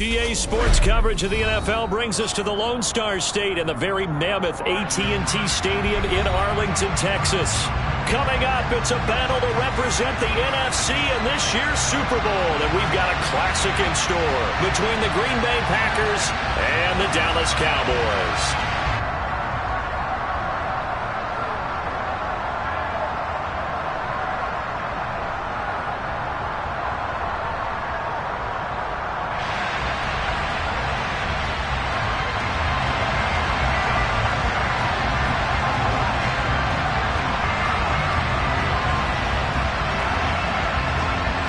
EA Sports coverage of the NFL brings us to the Lone Star State and the very mammoth AT&T Stadium in Arlington, Texas. Coming up, it's a battle to represent the NFC in this year's Super Bowl, and we've got a classic in store between the Green Bay Packers and the Dallas Cowboys.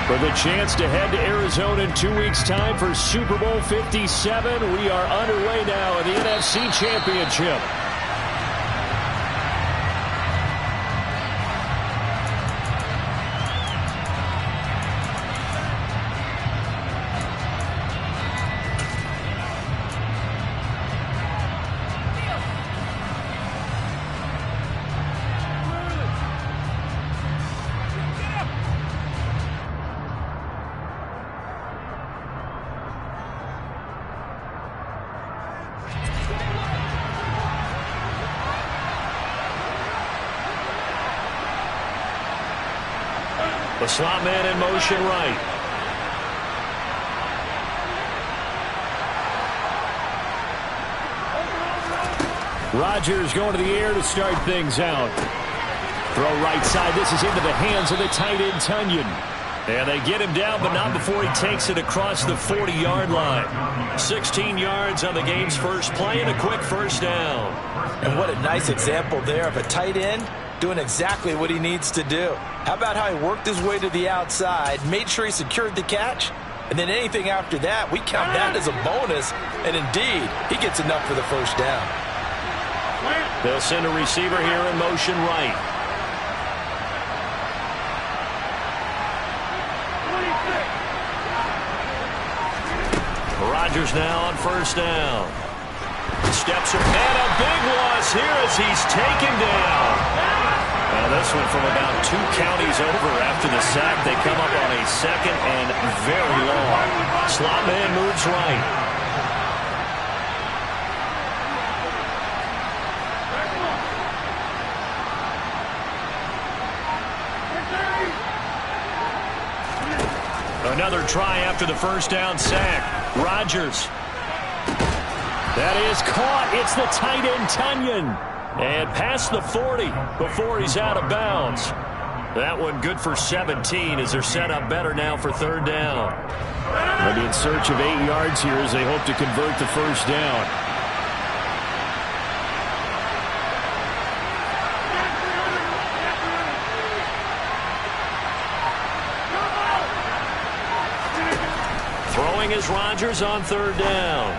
For the chance to head to Arizona in 2 weeks' time for Super Bowl 57, we are underway now in the NFC Championship. The slot man in motion right. Rodgers going to the air to start things out. Throw right side. This is into the hands of the tight end, Tonyan. And they get him down, but not before he takes it across the 40-yard line. 16 yards on the game's first play and a quick first down. And what a nice example there of a tight end doing exactly what he needs to do. How about how he worked his way to the outside, made sure he secured the catch, and then anything after that, we count that as a bonus, and indeed, he gets enough for the first down. They'll send a receiver here in motion right. Rodgers now on first down. Steps and a big loss here as he's taken down. Now this one from about 2 counties over after the sack. They come up on a second and very long. Slot man moves right. Another try after the first down sack. Rodgers. That is caught. It's the tight end, Tonyan. And past the 40 before he's out of bounds. That one good for 17 as they're set up better now for third down. They'll be in search of 8 yards here as they hope to convert the first down. Throwing is Rodgers on third down.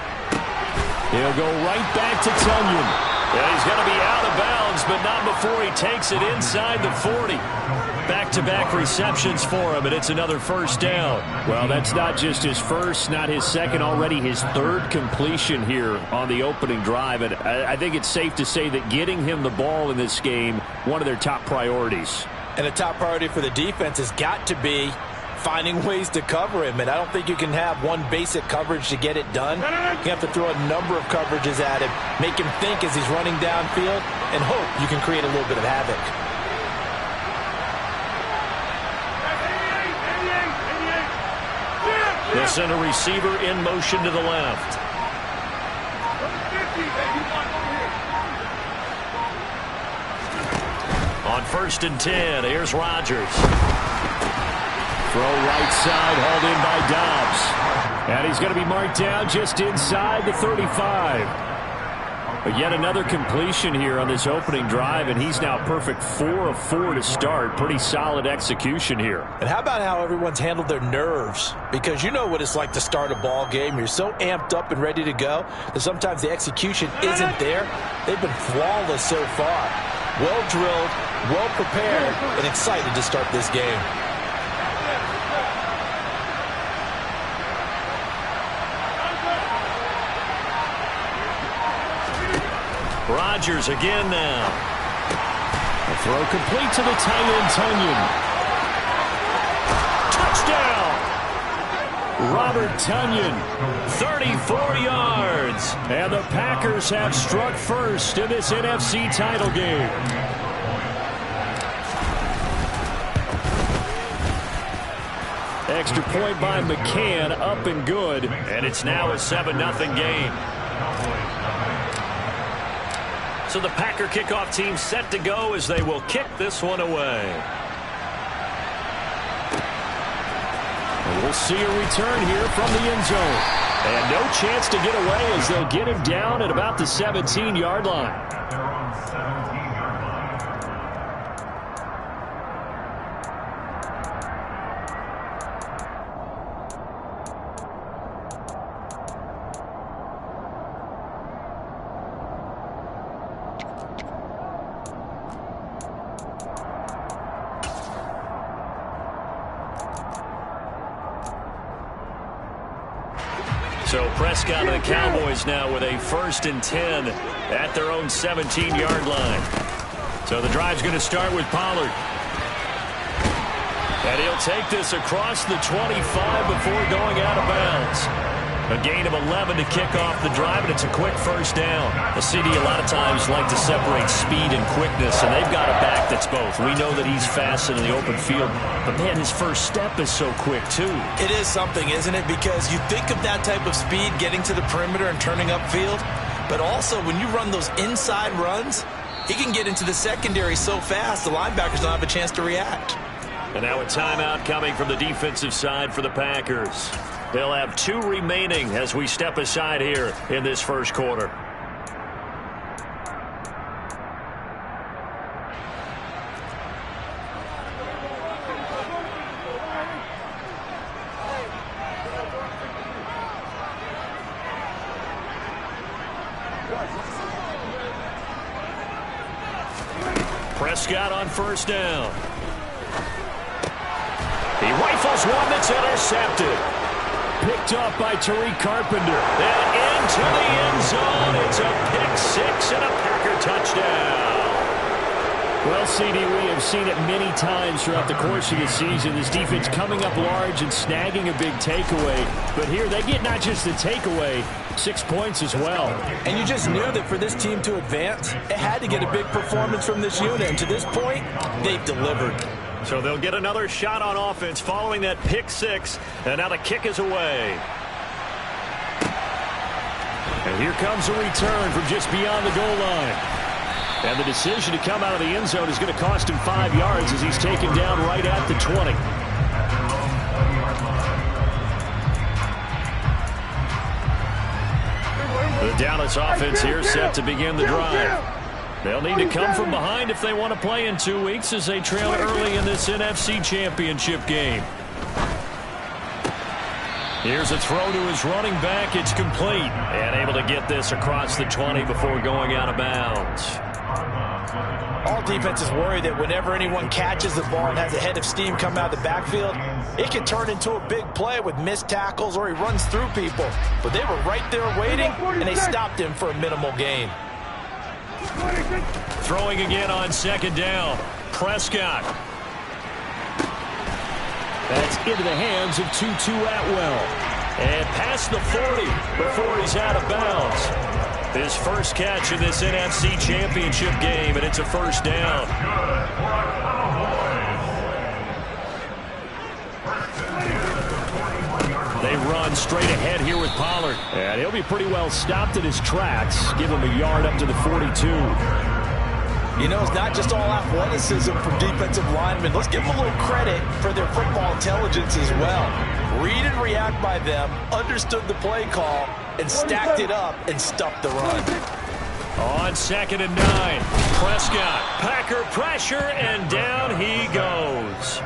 He'll go right back to Tonyan. Yeah, he's going to be out of bounds, but not before he takes it inside the 40. Back-to-back receptions for him, and it's another first down. Well, that's not just his first, not his second, already his third completion here on the opening drive. And I think it's safe to say that getting him the ball in this game, one of their top priorities. And a top priority for the defense has got to be finding ways to cover him, and I don't think you can have one basic coverage to get it done. You have to throw a number of coverages at him, make him think as he's running downfield, and hope you can create a little bit of havoc. They'll send a receiver in motion to the left. On 1st and 10, here's Rodgers. Throw right side, hauled in by Dobbs. And he's going to be marked down just inside the 35. But yet another completion here on this opening drive, and he's now perfect 4 of 4 to start. Pretty solid execution here. And how about how everyone's handled their nerves? Because you know what it's like to start a ball game. You're so amped up and ready to go that sometimes the execution isn't there. They've been flawless so far. Well drilled, well prepared, and excited to start this game. Rodgers again now. A throw complete to the tight end, Tonyan. Touchdown! Robert Tonyan, 34 yards. And the Packers have struck first in this NFC title game. Extra point by McCann, up and good. And it's now a 7-0 game. So the Packer kickoff team set to go as they will kick this one away. And we'll see a return here from the end zone. And no chance to get away as they'll get him down at about the 17-yard line. So Prescott and the Cowboys now with a 1st and 10 at their own 17-yard line. So the drive's going to start with Pollard. And he'll take this across the 25 before going out of bounds. A gain of 11 to kick off the drive, and it's a quick 1st down. The CD a lot of times like to separate speed and quickness, and they've got a back that's both. We know that he's fast in the open field, but man, his first step is so quick too. It is something, isn't it? Because you think of that type of speed getting to the perimeter and turning upfield, but also when you run those inside runs, he can get into the secondary so fast the linebackers don't have a chance to react. And now a timeout coming from the defensive side for the Packers. They'll have 2 remaining as we step aside here in this first quarter. Prescott on 1st down. He rifles one that's intercepted. Picked off by Tariq Carpenter. And into the end zone. It's a pick-6 and a Packer touchdown. Well, CD, we have seen it many times throughout the course of the season. This defense coming up large and snagging a big takeaway. But here they get not just the takeaway, 6 points as well. And you just knew that for this team to advance, it had to get a big performance from this unit. And to this point, they've delivered. So they'll get another shot on offense following that pick-6. And now the kick is away. And here comes a return from just beyond the goal line. And the decision to come out of the end zone is going to cost him 5 yards as he's taken down right at the 20. The Dallas offense here set to begin the drive. They'll need to come from behind if they want to play in 2 weeks as they trail early in this NFC Championship game. Here's a throw to his running back. It's complete. And able to get this across the 20 before going out of bounds. All defenses worry that whenever anyone catches the ball and has a head of steam come out of the backfield, it can turn into a big play with missed tackles or he runs through people. But they were right there waiting, and they stopped him for a minimal gain. Throwing again on 2nd down. Prescott. That's into the hands of Tutu Atwell. And past the 40 before he's out of bounds. His first catch in this NFC Championship game, and it's a 1st down. They run straight ahead here with Pollard. And he'll be pretty well stopped in his tracks. Give him a yard up to the 42. You know, it's not just all athleticism from defensive linemen. Let's give them a little credit for their football intelligence as well. Read and react by them, understood the play call, and stacked it up and stuffed the run. On 2nd and 9, Prescott, Packer pressure, and down he goes.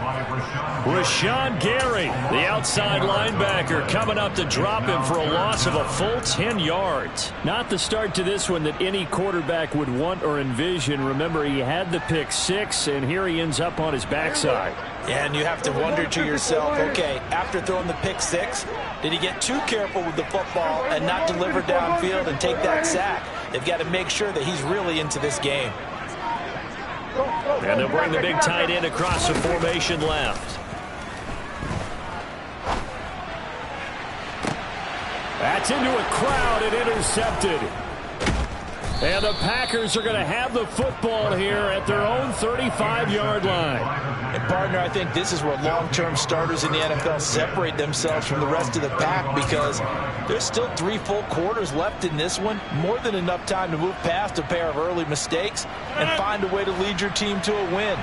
Rashawn Gary, the outside linebacker, coming up to drop him for a loss of a full 10 yards. Not the start to this one that any quarterback would want or envision. Remember, he had the pick-6, and here he ends up on his backside. And you have to wonder to yourself, okay, after throwing the pick-6, did he get too careful with the football and not deliver downfield and take that sack? They've got to make sure that he's really into this game. And they'll bring the big tight end across the formation left. That's into a crowd and intercepted. And the Packers are going to have the football here at their own 35-yard line. And, partner, I think this is where long-term starters in the NFL separate themselves from the rest of the pack, because there's still 3 full quarters left in this one. More than enough time to move past a pair of early mistakes and find a way to lead your team to a win.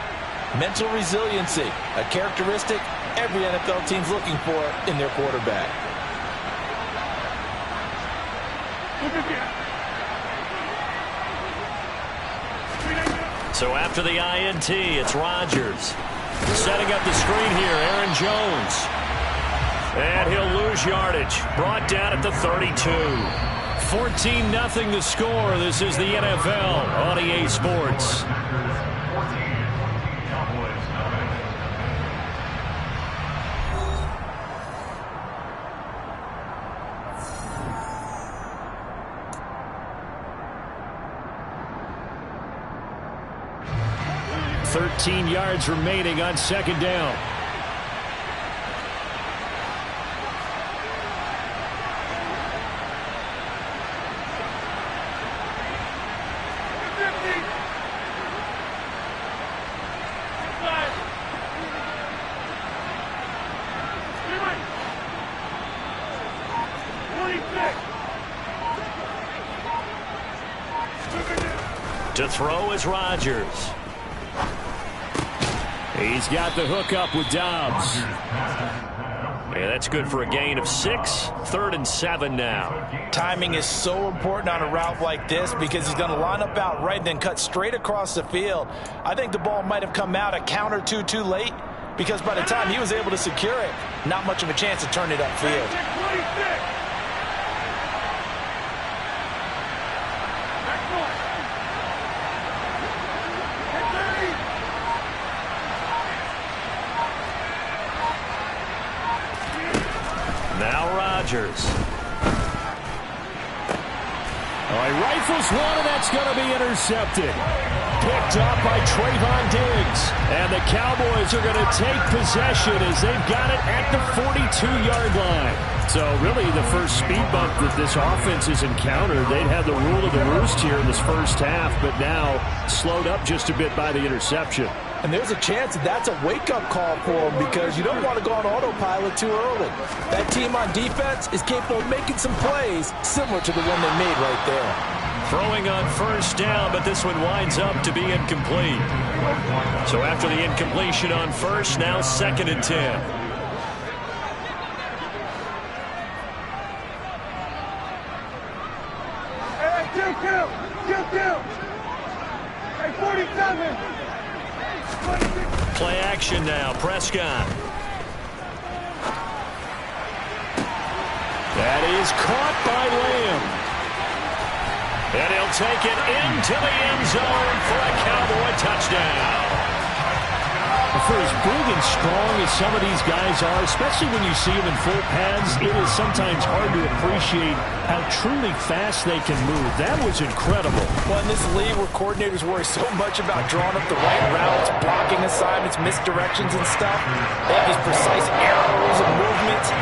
Mental resiliency, a characteristic every NFL team's looking for in their quarterback. So after the INT, it's Rodgers. Setting up the screen here, Aaron Jones. And he'll lose yardage. Brought down at the 32. 14-0 the score. This is the NFL on EA Sports. $13 yards remaining on second down. To throw is Rodgers. He's got the hook up with Dobbs. Yeah, that's good for a gain of 6. 3rd and 7 now. Timing is so important on a route like this, because he's going to line up out right and then cut straight across the field. I think the ball might have come out a count or two too late, because by the time he was able to secure it, not much of a chance to turn it upfield. Now Rodgers. He rifles one, and that's going to be intercepted. Picked up by Trayvon Diggs. And the Cowboys are going to take possession as they've got it at the 42-yard line. So really the first speed bump that this offense has encountered, they'd had the rule of the roost here in this first half, but now slowed up just a bit by the interception. And there's a chance that that's a wake-up call for them, because you don't want to go on autopilot too early. That team on defense is capable of making some plays similar to the one they made right there. Throwing on first down, but this one winds up to be incomplete. So after the incompletion on first, now 2nd and 10. Hey, 47! Play action now, Prescott. That is caught by Lamb. And he'll take it into the end zone for a Cowboy touchdown. For as big and strong as some of these guys are, especially when you see them in full pads, it is sometimes hard to appreciate how truly fast they can move. That was incredible. Well, in this league where coordinators worry so much about drawing up the right routes, blocking assignments, misdirections and stuff, they have these precise arrows and movements.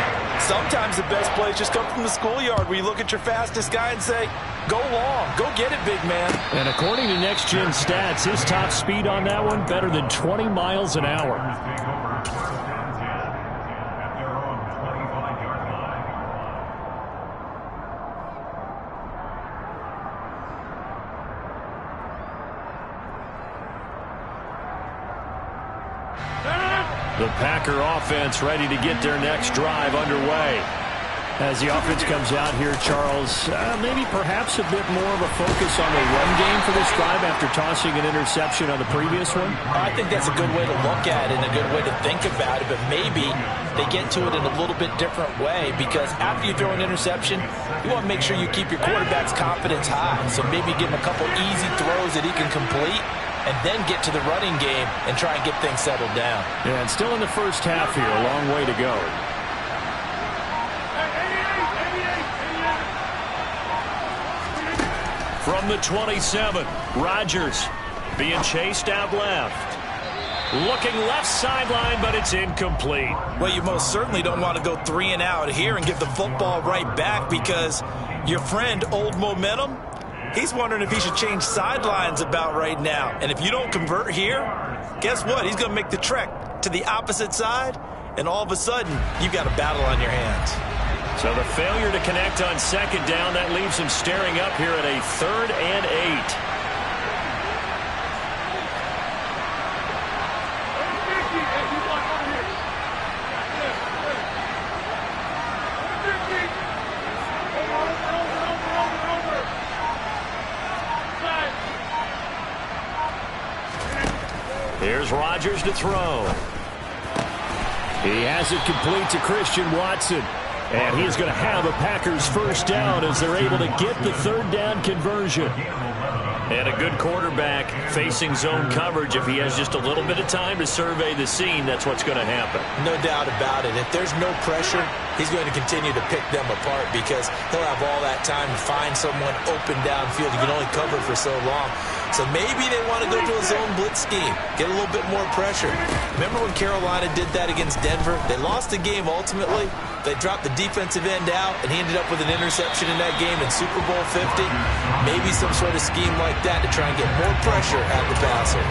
Sometimes the best plays just come from the schoolyard, where you look at your fastest guy and say, go long, go get it, big man. And according to Next Gen Stats, his top speed on that one better than 20 miles an hour. The Packer offense ready to get their next drive underway. As the offense comes out here, Charles, maybe perhaps a bit more of a focus on the run game for this drive after tossing an interception on the previous one? I think that's a good way to look at it and a good way to think about it, but maybe they get to it in a little bit different way, because after you throw an interception, you want to make sure you keep your quarterback's confidence high. So maybe give him a couple easy throws that he can complete, and then get to the running game and try and get things settled down. Yeah, and still in the first half here, a long way to go. From the 27, Rodgers being chased out left. Looking left sideline, but it's incomplete. Well, you most certainly don't want to go 3 and out here and give the football right back, because your friend, Old Momentum, he's wondering if he should change sidelines about right now. And if you don't convert here, guess what? He's going to make the trek to the opposite side, and all of a sudden, you've got a battle on your hands. So the failure to connect on second down, that leaves him staring up here at a 3rd and 8. Here's Rodgers to throw. He has it complete to Christian Watson. And he's going to have a Packers first down as they're able to get the 3rd down conversion. And a good quarterback facing zone coverage. If he has just a little bit of time to survey the scene, that's what's going to happen. No doubt about it. If there's no pressure, he's going to continue to pick them apart, because he'll have all that time to find someone open downfield. He can only cover for so long. So maybe they want to go to a zone blitz scheme, get a little bit more pressure. Remember when Carolina did that against Denver? They lost the game ultimately. They dropped the defensive end out, and he ended up with an interception in that game in Super Bowl 50. Maybe some sort of scheme like that to try and get more pressure at the passer.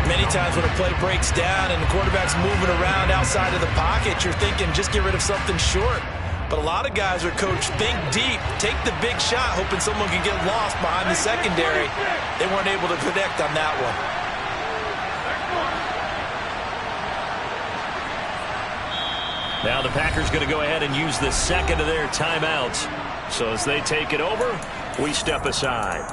Many times when a play breaks down and the quarterback's moving around outside of the pocket, you're thinking just get rid of something short. But a lot of guys are coached, think deep, take the big shot, hoping someone can get lost behind the secondary. They weren't able to connect on that one. Now the Packers going to go ahead and use the second of their timeouts. So as they take it over, we step aside.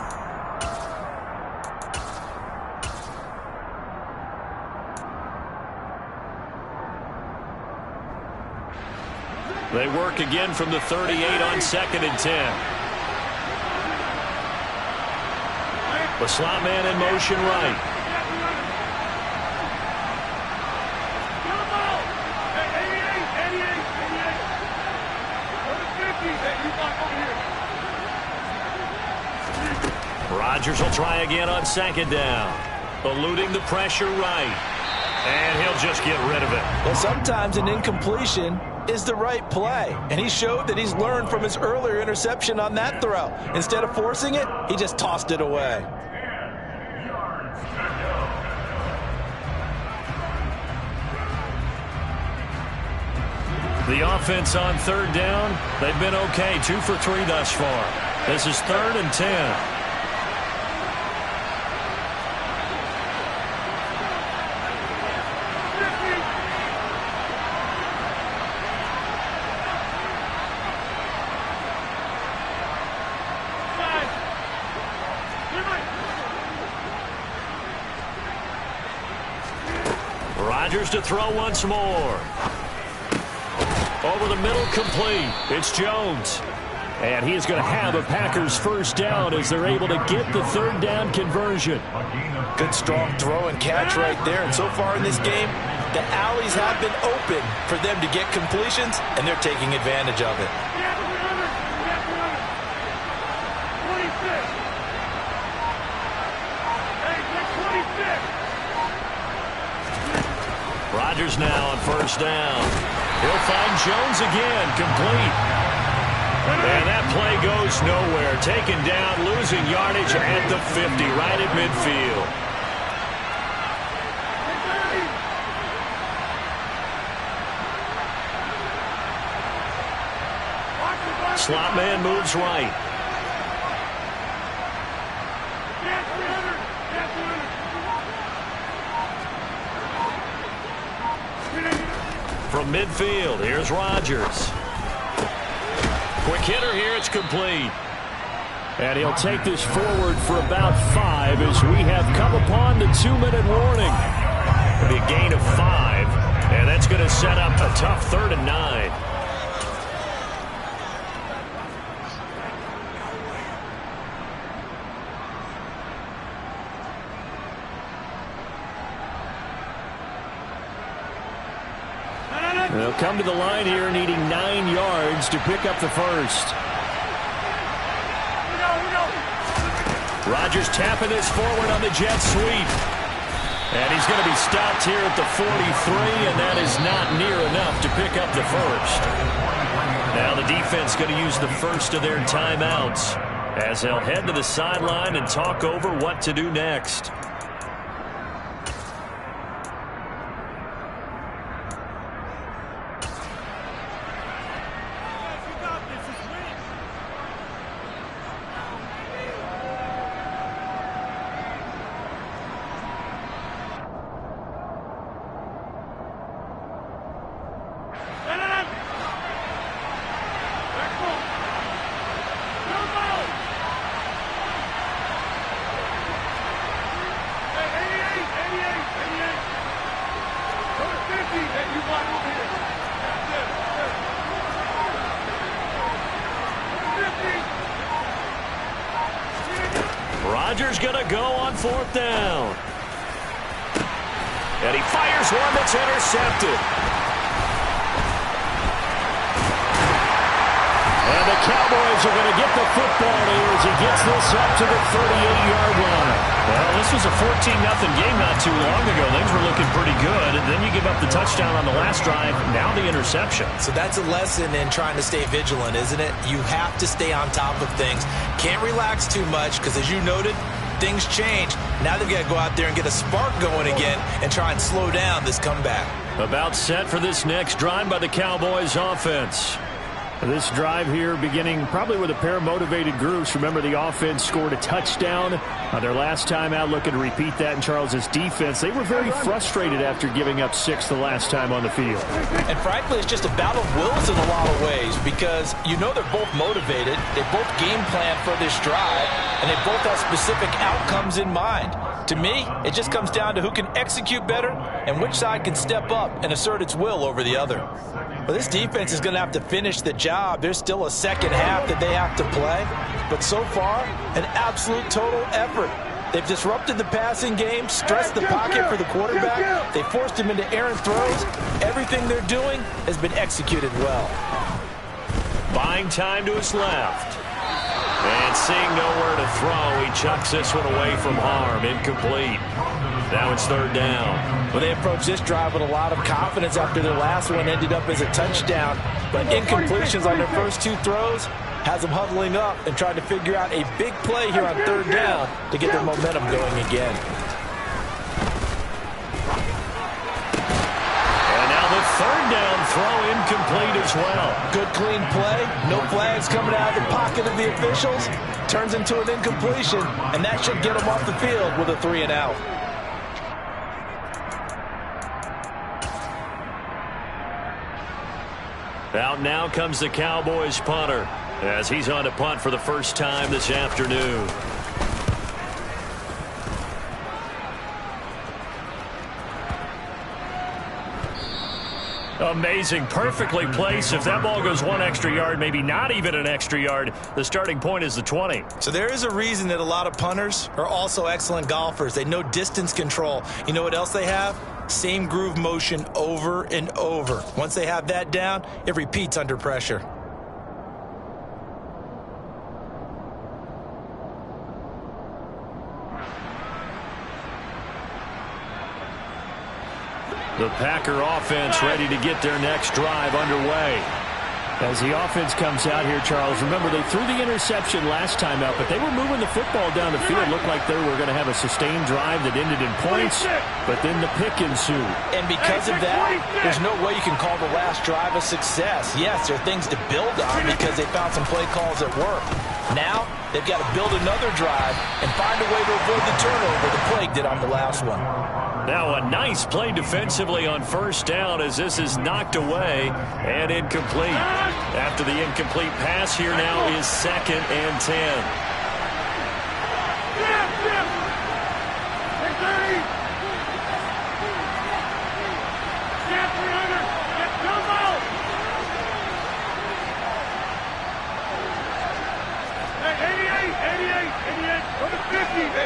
They work again from the 38 on 2nd and 10. The slot man in motion right. Rodgers will try again on 2nd down. Eluding the pressure right. And he'll just get rid of it. Well, sometimes an incompletion is the right play. And he showed that he's learned from his earlier interception on that throw. Instead of forcing it, he just tossed it away. The offense on 3rd down, they've been okay. 2 for 3 thus far. This is 3rd and 10. Rodgers to throw once more. Over the middle, complete. It's Jones. And he's going to have a Packers first down as they're able to get the 3rd down conversion. Good strong throw and catch right there. And so far in this game, the alleys have been open for them to get completions, and they're taking advantage of it. Rodgers now on 1st down. He'll find Jones again, complete. And that play goes nowhere. Taken down, losing yardage at the 50, right at midfield. Slot man moves right. From midfield, here's Rodgers. Quick hitter here, it's complete. And he'll take this forward for about 5 as we have come upon the 2-minute warning. It'll be a gain of 5, and that's going to set up a tough 3rd and 9. They'll come to the line here needing 9 yards to pick up the first. Rodgers tapping this forward on the jet sweep. And he's going to be stopped here at the 43, and that is not near enough to pick up the first. Now the defense going to use the first of their timeouts as they'll head to the sideline and talk over what to do next. Rodgers going to go on 4th down. And he fires one that's intercepted. And the Cowboys are going to get the football here as he gets this up to the 38-yard line. Well, this was a 14-0 game not too long ago. Things were looking pretty good. And then you give up the touchdown on the last drive. Now the interception. So that's a lesson in trying to stay vigilant, isn't it? You have to stay on top of things. Can't relax too much because, as you noted, things change. Now they've got to go out there and get a spark going again and try and slow down this comeback. About set for this next drive by the Cowboys offense. This drive here beginning probably with a pair of motivated groups. Remember, the offense scored a touchdown on their last time out, looking to repeat that in Charles's defense. They were very frustrated after giving up 6 the last time on the field. And frankly, it's just a battle of wills in a lot of ways because you know they're both motivated. They both game plan for this drive, and they both have specific outcomes in mind. To me, it just comes down to who can execute better and which side can step up and assert its will over the other. But this defense is going to have to finish the job. There's still a second half that they have to play. But so far, an absolute total effort. They've disrupted the passing game, stressed the pocket for the quarterback. They forced him into errant throws. Everything they're doing has been executed well. Buying time to his left. And seeing nowhere to throw, he chucks this one away from harm. Incomplete. Now it's 3rd down. Well, they approached this drive with a lot of confidence after their last one ended up as a touchdown. But incompletions on their first 2 throws has them huddling up and trying to figure out a big play here on 3rd down to get their momentum going again. And now the 3rd down throw incomplete as well. Good clean play. No flags coming out of the pocket of the officials. Turns into an incompletion, and that should get them off the field with a 3-and-out. Out now comes the Cowboys punter as he's on to punt for the first time this afternoon. Amazing, perfectly placed. If that ball goes 1 extra yard, maybe not even an extra yard, the starting point is the 20. So there is a reason that a lot of punters are also excellent golfers. They know distance control. You know what else they have? Same groove motion over and over. Once they have that down, it repeats under pressure. The Packer offense ready to get their next drive underway. As the offense comes out here, Charles, remember they threw the interception last time out, but they were moving the football down the field. It looked like they were going to have a sustained drive that ended in points, but then the pick ensued. And because of that, there's no way you can call the last drive a success. Yes, there are things to build on because they found some play calls that work. Now, they've got to build another drive and find a way to avoid the turnover the Plague did on the last one. Now a nice play defensively on 1st down as this is knocked away and incomplete. After the incomplete pass, here now is 2nd and 10.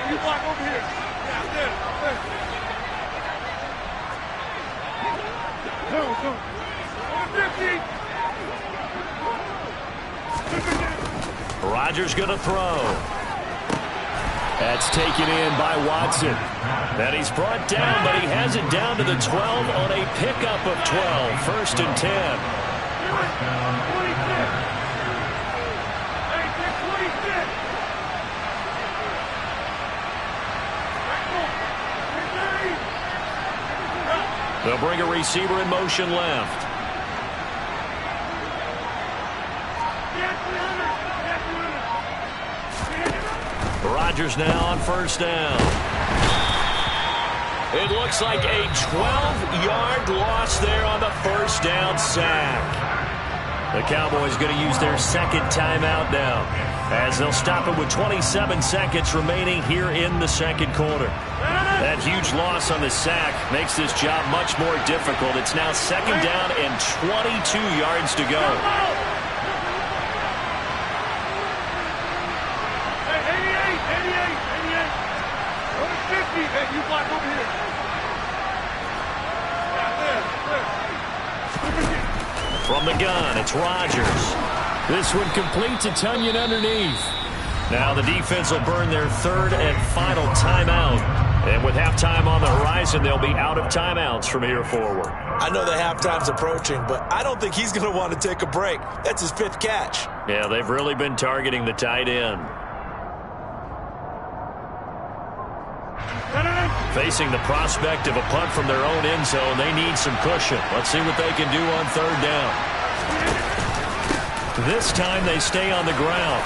You walk over here. Yeah, there. Rodgers going to throw. That's taken in by Watson. And he's brought down, but he has it down to the 12 on a pickup of 12. First and 10. They'll bring a receiver in motion left. Rodgers now on first down. It looks like a 12-yard loss there on the first down sack. The Cowboys going to use their second timeout now, as they'll stop it with 27 seconds remaining here in the second quarter. That huge loss on the sack makes this job much more difficult. It's now second down and 22 yards to go. Hey, you block over here. From the gun, it's Rodgers. This one complete to Tonyan underneath. Now the defense will burn their third and final timeout. And with halftime on the horizon, they'll be out of timeouts from here forward. I know that halftime's approaching, but I don't think he's going to want to take a break. That's his 5th catch. Yeah, they've really been targeting the tight end. Facing the prospect of a punt from their own end zone, they need some cushion. Let's see what they can do on third down. This time they stay on the ground.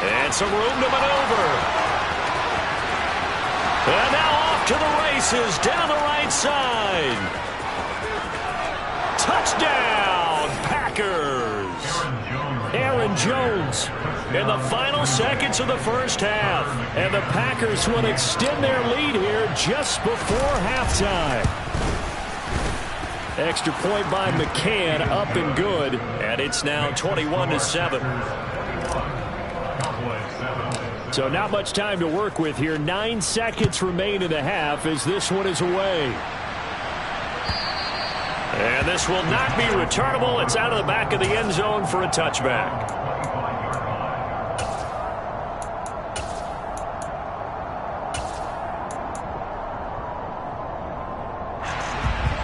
And some room to maneuver. And now off to the races down the right side. Touchdown, Packers. Aaron Jones in the final seconds of the first half. And the Packers will extend their lead here just before halftime. Extra point by McCann, up and good. And it's now 21-7. So not much time to work with here. 9 seconds remain in the half as this one is away. And this will not be returnable. It's out of the back of the end zone for a touchback.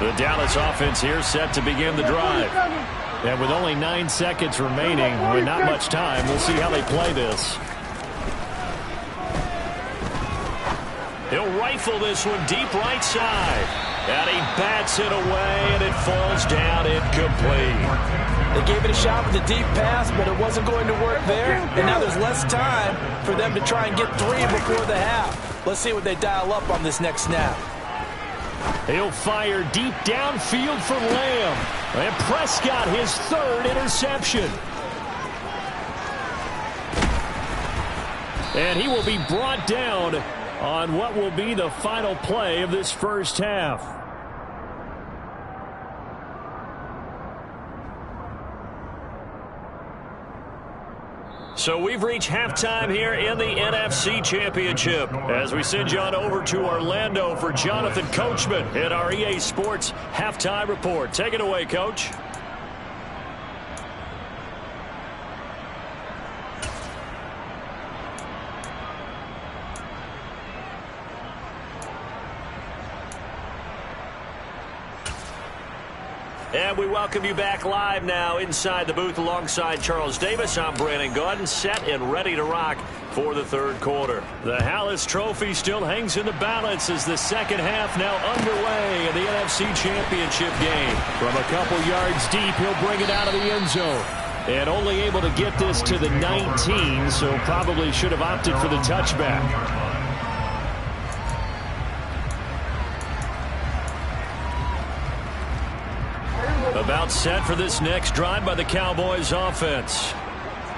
The Dallas offense here set to begin the drive. And with only 9 seconds remaining, with not much time, we'll see how they play this. He'll rifle this one deep right side. And he bats it away, and it falls down incomplete. They gave it a shot with the deep pass, but it wasn't going to work there. And now there's less time for them to try and get 3 before the half. Let's see what they dial up on this next snap. He'll fire deep downfield for Lamb. And Prescott, his 3rd interception. And he will be brought down on what will be the final play of this first half. So we've reached halftime here in the NFC Championship as we send you on over to Orlando for Jonathan Coachman in our EA Sports Halftime Report. Take it away, Coach. And we welcome you back live now inside the booth alongside Charles Davis. I'm Brandon Gaudin, set and ready to rock for the third quarter. The Hallis Trophy still hangs in the balance as the second half now underway in the NFC Championship game. From a couple yards deep, he'll bring it out of the end zone. And only able to get this to the 19, so probably should have opted for the touchback. About set for this next drive by the Cowboys offense.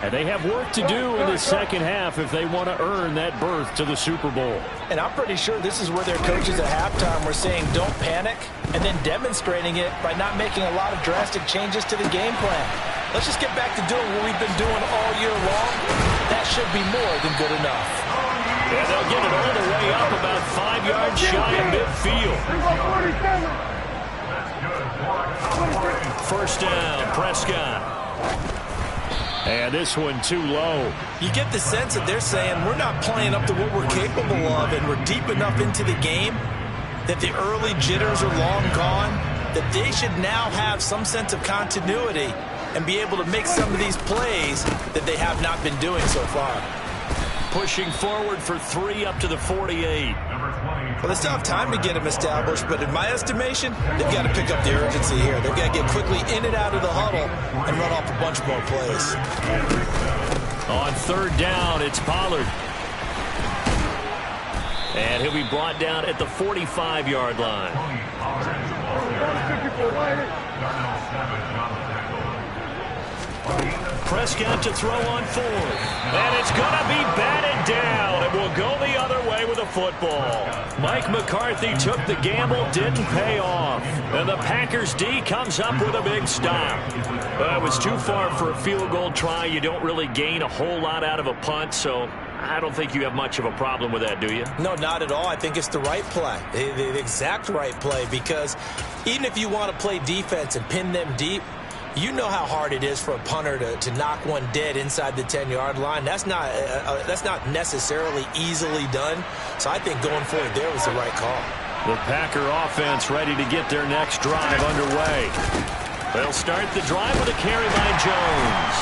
And they have work to do in the second half if they want to earn that berth to the Super Bowl. And I'm pretty sure this is where their coaches at halftime were saying don't panic, and then demonstrating it by not making a lot of drastic changes to the game plan. Let's just get back to doing what we've been doing all year long. That should be more than good enough. And they'll get it all the way up about 5 yards shy of midfield. First down, Prescott. And this one too low. You get the sense that they're saying we're not playing up to what we're capable of, and we're deep enough into the game that the early jitters are long gone, that they should now have some sense of continuity and be able to make some of these plays that they have not been doing so far. Pushing forward for 3 up to the 48. Well, they still have time to get them established, but in my estimation, they've got to pick up the urgency here. They've got to get quickly in and out of the huddle and run off a bunch more plays. On 3rd down, it's Pollard. And he'll be brought down at the 45-yard line. Prescott to throw on 4th. And it's going to be batted down. It will go the other way with a football. Mike McCarthy took the gamble, didn't pay off. And the Packers D comes up with a big stop. It was too far for a field goal try. You don't really gain a whole lot out of a punt, so I don't think you have much of a problem with that, do you? No, not at all. I think it's the right play, the exact right play, because even if you want to play defense and pin them deep, you know how hard it is for a punter to knock one dead inside the 10-yard line. That's not necessarily easily done. So I think going forward there was the right call. The Packer offense ready to get their next drive underway. They'll start the drive with a carry by Jones.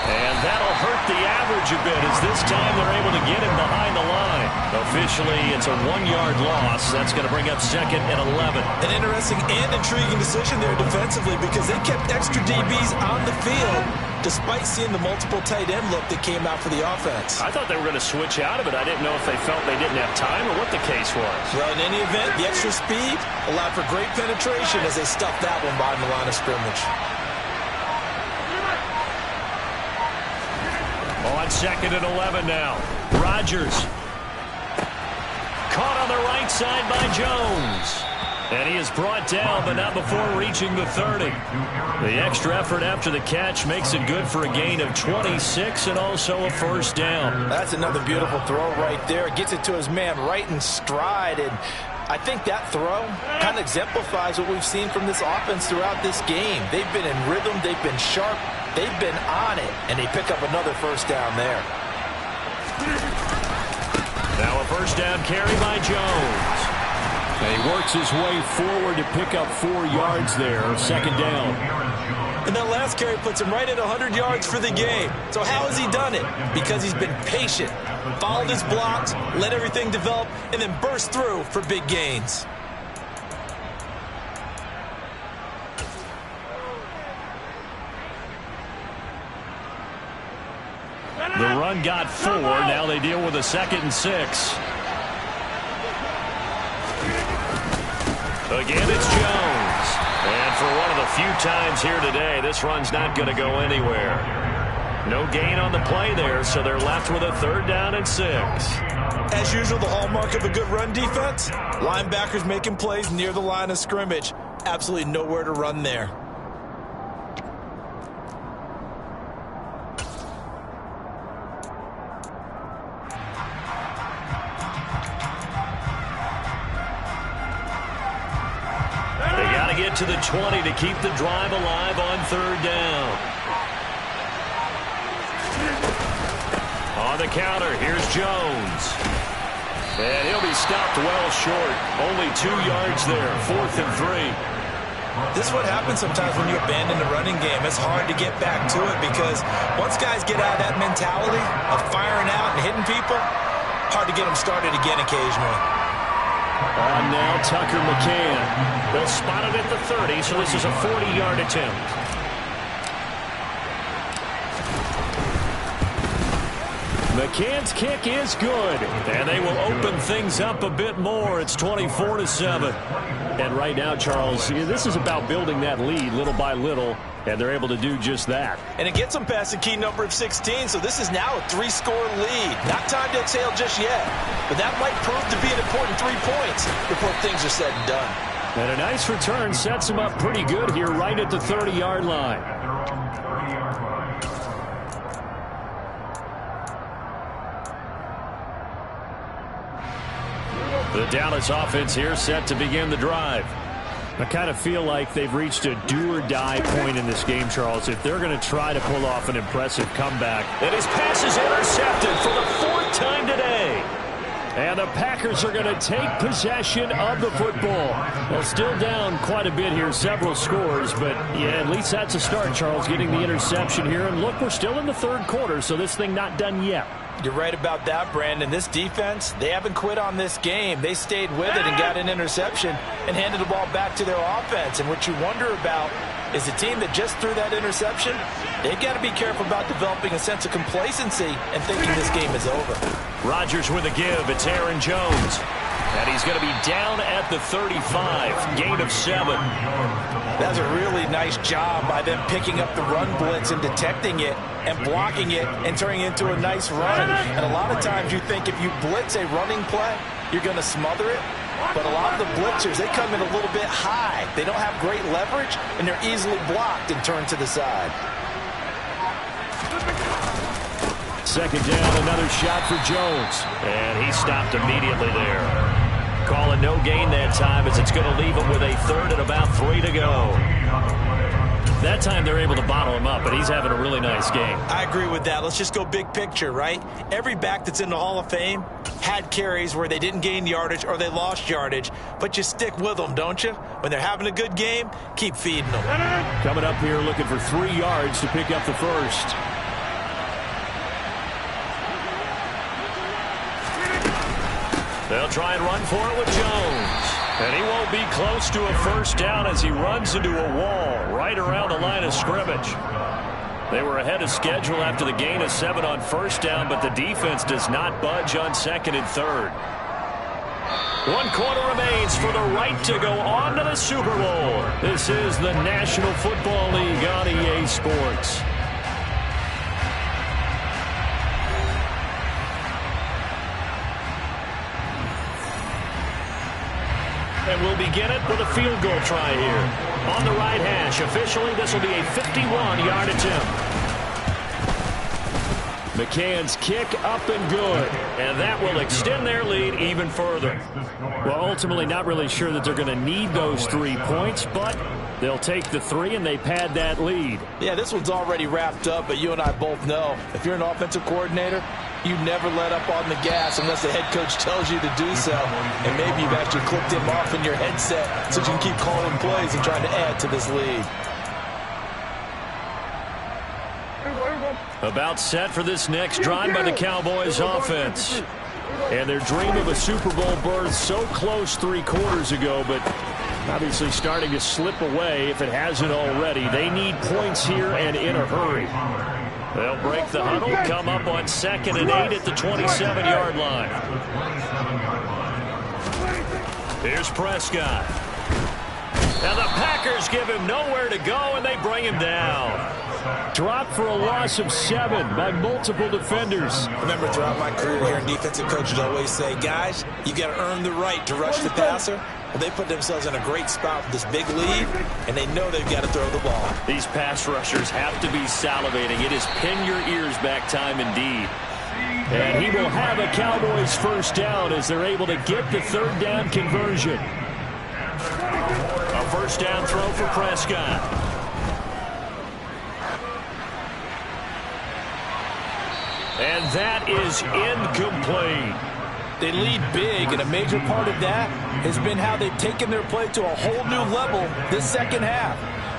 And that'll hurt the average a bit as this time they're able to get him behind the line. Officially, it's a 1-yard loss. That's going to bring up 2nd and 11. An interesting and intriguing decision there defensively because they kept extra DBs on the field despite seeing the multiple tight end look that came out for the offense. I thought they were going to switch out of it. I didn't know if they felt they didn't have time or what the case was. Well, in any event, the extra speed allowed for great penetration as they stuffed that one behind the line of scrimmage. On 2nd and 11 now. Rodgers. Caught on the right side by Jones. And he is brought down, but not before reaching the 30. The extra effort after the catch makes it good for a gain of 26 and also a 1st down. That's another beautiful throw right there. Gets it to his man right in stride. And I think that throw kind of exemplifies what we've seen from this offense throughout this game. They've been in rhythm. They've been sharp. They've been on it, and they pick up another 1st down there. Now a 1st down carry by Jones. And he works his way forward to pick up 4 yards there, 2nd down. And that last carry puts him right at 100 yards for the game. So how has he done it? Because he's been patient, followed his blocks, let everything develop, and then burst through for big gains. The run got 4. Now they deal with a 2nd and 6. Again, it's Jones. And for one of the few times here today, this run's not going to go anywhere. No gain on the play there, so they're left with a 3rd down and 6. As usual, the hallmark of a good run defense, linebackers making plays near the line of scrimmage. Absolutely nowhere to run there. Get to the 20 to keep the drive alive on 3rd down. On the counter, here's Jones. And he'll be stopped well short. Only 2 yards there, 4th and 3. This is what happens sometimes when you abandon the running game. It's hard to get back to it because once guys get out of that mentality of firing out and hitting people, hard to get them started again occasionally. On now, Tucker McCann. They'll spot it at the 30, so this is a 40-yard attempt. McCann's kick is good, and they will open things up a bit more. It's 24-7. And right now, Charles, this is about building that lead little by little, and they're able to do just that. And it gets them past the key number of 16, so this is now a 3-score lead. Not time to exhale just yet, but that might prove to be an important 3 points before things are said and done. And a nice return sets them up pretty good here right at the 30-yard line. The Dallas offense here set to begin the drive. I kind of feel like they've reached a do-or-die point in this game, Charles, if they're going to try to pull off an impressive comeback. And his pass is intercepted for the 4th time today. And the Packers are going to take possession of the football. Well, still down quite a bit here, several scores, but yeah, at least that's a start, Charles, getting the interception here. And look, we're still in the 3rd quarter, so this thing not done yet. You're right about that, Brandon. This defense, they haven't quit on this game. They stayed with it and got an interception and handed the ball back to their offense. And what you wonder about is a team that just threw that interception, they've got to be careful about developing a sense of complacency and thinking this game is over. Rodgers with a give. It's Aaron Jones. And he's going to be down at the 35. Gain of 7. That's a really nice job by them picking up the run blitz and detecting it and blocking it and turning it into a nice run. And a lot of times you think if you blitz a running play, you're going to smother it. But a lot of the blitzers, they come in a little bit high. They don't have great leverage, and they're easily blocked and turned to the side. 2nd down, another shot for Jones. And he stopped immediately there. Calling no gain that time as it's going to leave him with a 3rd and about 3 to go. That time they're able to bottle him up, but he's having a really nice game. I agree with that. Let's just go big picture, right? Every back that's in the Hall of Fame had carries where they didn't gain yardage or they lost yardage, but you stick with them, don't you? When they're having a good game, keep feeding them. Coming up here looking for 3 yards to pick up the 1st. They'll try and run for it with Jones. And he won't be close to a 1st down as he runs into a wall right around the line of scrimmage. They were ahead of schedule after the gain of 7 on 1st down, but the defense does not budge on 2nd and 3rd. 1 quarter remains for the right to go on to the Super Bowl. This is the National Football League on EA Sports. And we'll begin it with a field goal try here. On the right hash, officially, this will be a 51-yard attempt. McCann's kick up and good. And that will extend their lead even further. Well, ultimately, not really sure that they're going to need those 3 points, but they'll take the 3 and they pad that lead. Yeah, this one's already wrapped up, but you and I both know if you're an offensive coordinator, you never let up on the gas unless the head coach tells you to do so. And maybe you've actually clicked him off in your headset so you can keep calling plays and trying to add to this lead. About set for this next drive by the Cowboys offense. And their dream of a Super Bowl berth so close 3 quarters ago, but obviously starting to slip away if it hasn't already. They need points here and in a hurry. They'll break the huddle, come up on 2nd and 8 at the 27-yard line. Here's Prescott. And the Packers give him nowhere to go, and they bring him down. Dropped for a loss of 7 by multiple defenders. Remember, throughout my career here, defensive coaches always say, guys, you got to earn the right to rush the passer. Well, they put themselves in a great spot with this big lead, and they know they've got to throw the ball. These pass rushers have to be salivating. It is pin your ears back time indeed. And he will have a Cowboys 1st down as they're able to get the 3rd down conversion. A 1st down throw for Prescott. And that is incomplete. They lead big, and a major part of that has been how they've taken their play to a whole new level this 2nd half.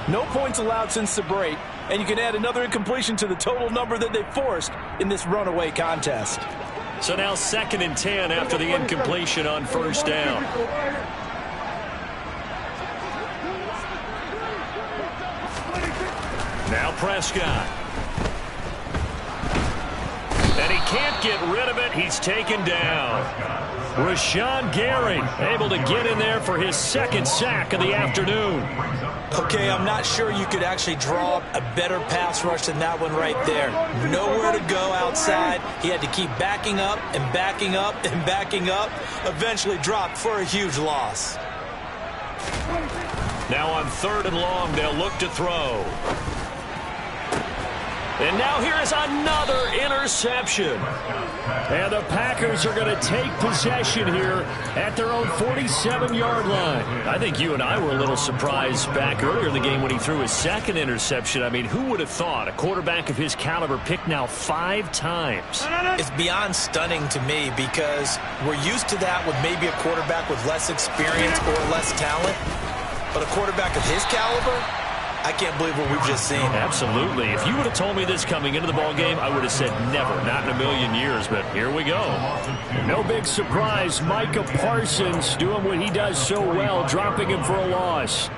No points allowed since the break, and you can add another incompletion to the total number that they forced in this runaway contest. So now 2nd and 10 after the incompletion on 1st down. Now Prescott. And he can't get rid of it. He's taken down. Rashawn Gary able to get in there for his 2nd sack of the afternoon. Okay, I'm not sure you could actually draw up a better pass rush than that one right there. Nowhere to go outside. He had to keep backing up and backing up and backing up. Eventually dropped for a huge loss. Now on 3rd and long, they'll look to throw. And now here is another interception. interception. And the Packers are going to take possession here at their own 47-yard line. I think you and I were a little surprised back earlier in the game when he threw his second interception. I mean, who would have thought a quarterback of his caliber picked now 5 times? It's beyond stunning to me because we're used to that with maybe a quarterback with less experience or less talent. But a quarterback of his caliber, I can't believe what we've just seen. Absolutely. If you would have told me this coming into the ball game, I would have said never, not in a million years. But here we go. No big surprise. Micah Parsons doing what he does so well, dropping him for a loss.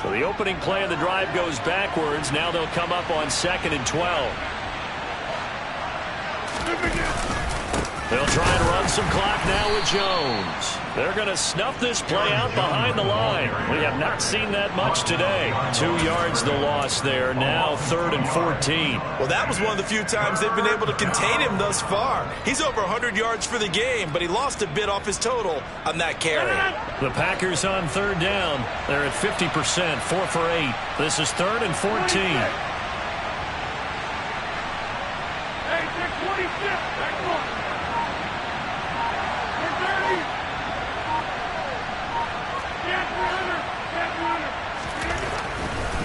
So the opening play of the drive goes backwards. Now they'll come up on 2nd and 12. They'll try and run some clock now with Jones. They're going to snuff this play out behind the line. We have not seen that much today. 2 yards the loss there. Now 3rd and 14. Well, that was one of the few times they've been able to contain him thus far. He's over 100 yards for the game, but he lost a bit off his total on that carry. The Packers on 3rd down. They're at 50%, 4 for 8. This is 3rd and 14. Hey, 626. Back on.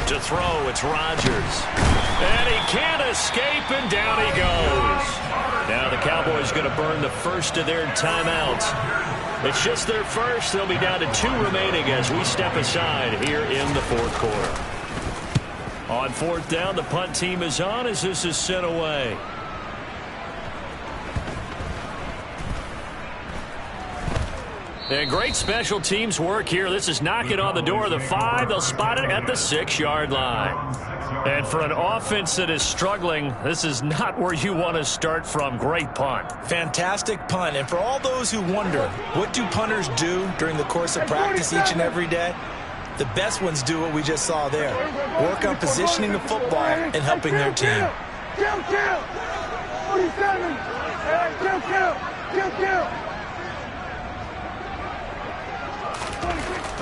To throw, it's Rodgers. And he can't escape, and down he goes. Now the Cowboys going to burn the first of their timeouts. It's just their first. They'll be down to 2 remaining as we step aside here in the 4th quarter. On 4th down, the punt team is on as this is sent away. And great special teams work here. This is knocking on the door of the 5. They'll spot it at the 6-yard line. And for an offense that is struggling, this is not where you want to start from. Great punt. Fantastic punt. And for all those who wonder, what do punters do during the course of practice each and every day? The best ones do what we just saw there. Work on positioning the football and helping their team. Kill! 47! Kill!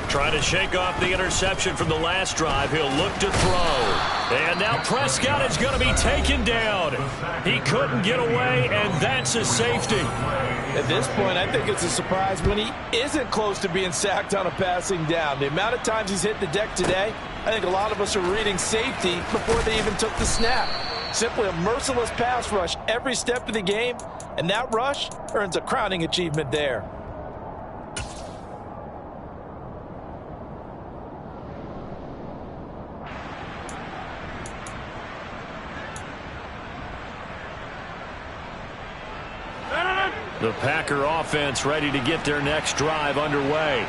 Trying to shake off the interception from the last drive. He'll look to throw. And now Prescott is going to be taken down. He couldn't get away, and that's a safety. At this point, I think it's a surprise when he isn't close to being sacked on a passing down. The amount of times he's hit the deck today, I think a lot of us are reading safety before they even took the snap. Simply a merciless pass rush every step of the game, and that rush earns a crowning achievement there. The Packer offense ready to get their next drive underway.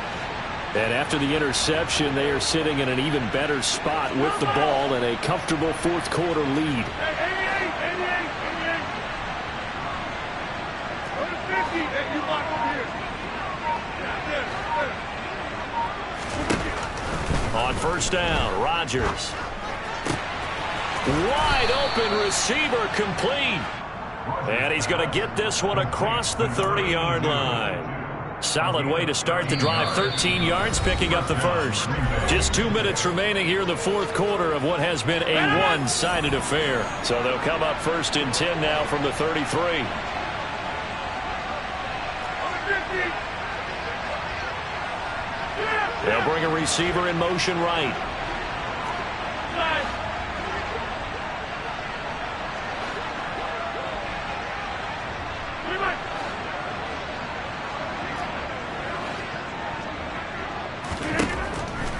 And after the interception, they are sitting in an even better spot with the ball and a comfortable 4th quarter lead. 88. Go to 50. Hey, you walk over here. On 1st down, Rodgers. Wide open receiver complete. And he's going to get this one across the 30-yard line. Solid way to start the drive. 13 yards, picking up the first. Just 2 minutes remaining here in the 4th quarter of what has been a one-sided affair. So they'll come up 1st and 10 now from the 33. They'll bring a receiver in motion right.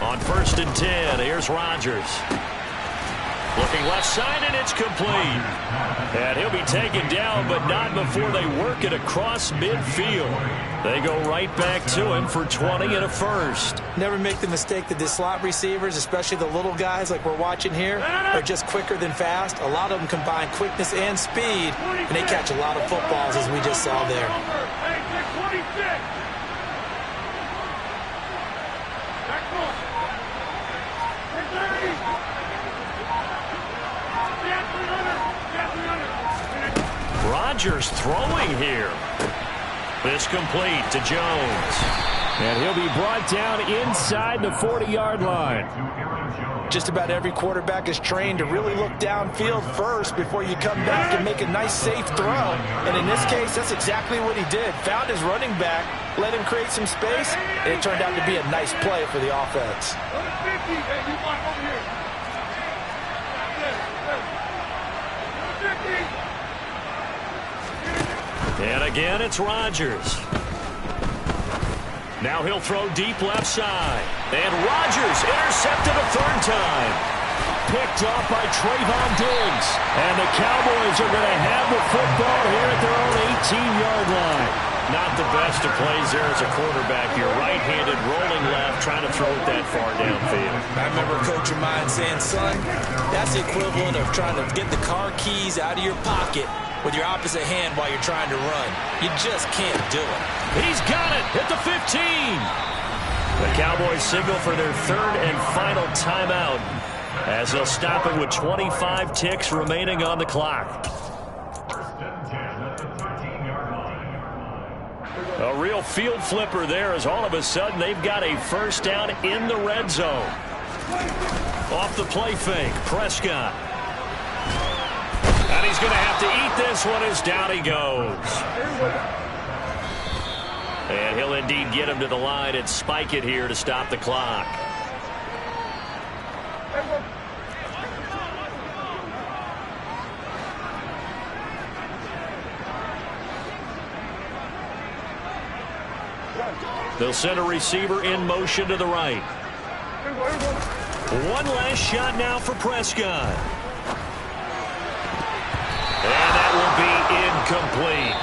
On 1st and 10, here's Rodgers. Looking left side, and it's complete. And he'll be taken down, but not before they work it across midfield. They go right back to him for 20 and a first. Never make the mistake that the slot receivers, especially the little guys like we're watching here, are just quicker than fast. A lot of them combine quickness and speed, and they catch a lot of footballs, as we just saw there. Hey, 26. Rodgers throwing here. This complete to Jones. And he'll be brought down inside the 40-yard line. Just about every quarterback is trained to really look downfield first before you come back and make a nice, safe throw. And in this case, that's exactly what he did. Found his running back, let him create some space, and it turned out to be a nice play for the offense. And again, it's Rodgers. Now he'll throw deep left side. And Rodgers intercepted a third time. Picked off by Trayvon Diggs. And the Cowboys are going to have the football here at their own 18-yard line. Not the best of plays there as a quarterback. You're right-handed, rolling left, trying to throw it that far downfield. I remember a coach of mine saying, son, that's the equivalent of trying to get the car keys out of your pocket with your opposite hand while you're trying to run. You just can't do it. He's got it at the 15. The Cowboys signal for their third and final timeout as they'll stop it with 25 ticks remaining on the clock. A real field flipper there as all of a sudden they've got a first down in the red zone. Off the play fake, Prescott. And he's going to have to eat this one as down he goes. And he'll indeed get him to the line and spike it here to stop the clock. They'll send a receiver in motion to the right. One last shot now for Prescott. And that will be incomplete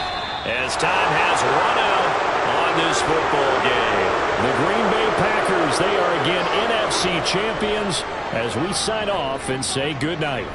as time has run out on this football game. The Green Bay Packers, they are again NFC champions as we sign off and say goodnight.